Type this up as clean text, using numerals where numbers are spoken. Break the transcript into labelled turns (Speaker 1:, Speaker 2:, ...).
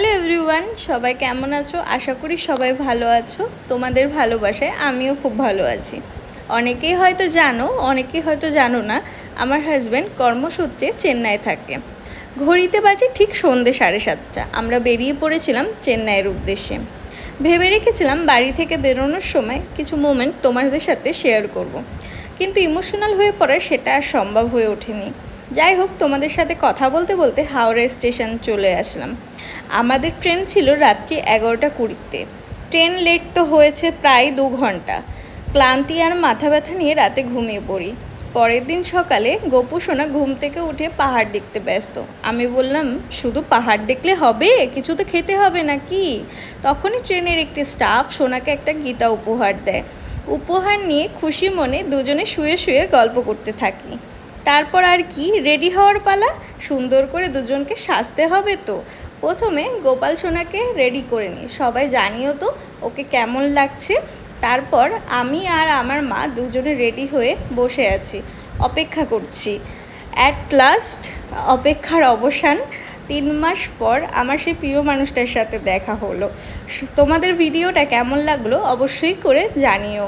Speaker 1: Hello everyone, সবাই কেমন আছো? আশা করি সবাই ভালো আছো। তোমাদের ভালোবাসায় আমিও খুব ভালো আছি। অনেকেই হয়তো জানো, অনেকেই হয়তো জানো না, আমার হাজব্যান্ড কর্মসূত্রে চেন্নাই থাকে। ঘড়িতে বাজে ঠিক সন্ধ্যে 7:30। আমরা বেরিয়ে পড়েছিলাম চেন্নাইয়ের উদ্দেশ্যে। ভেবে রেখেছিলাম বাড়ি থেকে বেরোনোর সময় কিছু মোমেন্ট তোমাদের সাথে শেয়ার করব। কিন্তু ইমোশনাল হয়ে পড়ার সেটা আর সম্ভব হয়ে ওঠেনি। যাই হোক, তোমাদের সাথে কথা বলতে বলতে হাওড়া স্টেশন চলে আসলাম। আমাদের ট্রেন ছিল রাত্রি 11:20-তে। ট্রেন লেট তো হয়েছে প্রায় 2 ঘন্টা। ক্লান্তি আর মাথা ব্যথা নিয়ে রাতে ঘুমিয়ে পড়ি। পরের দিন সকালে গপু সোনা ঘুম থেকে উঠে পাহাড় দেখতে ব্যস্ত। আমি বললাম, শুধু পাহাড় দেখলে হবে? কিছু তো খেতে হবে নাকি? তখনই ট্রেনের একটি স্টাফ সোনাকে একটা গীতা উপহার দেয়। উপহার নিয়ে খুশি মনে দুজনে শুয়ে শুয়ে গল্প করতে থাকি। তারপর আর কি, রেডি হওয়ার পালা। সুন্দর করে দুজনকে সাজতে হবে তো। প্রথমে গোপাল সোনাকে রেডি করে নিই, সবাই জানিও তো ওকে কেমন লাগছে। তারপর আমি আর আমার মা দুজনে রেডি হয়ে বসে আছি, অপেক্ষা করছি। অ্যাট লাস্ট অপেক্ষার অবসান। 3 মাস পর আমার সেই প্রিয় মানুষটার সাথে দেখা হলো। তোমাদের ভিডিওটা কেমন লাগলো অবশ্যই করে জানিও।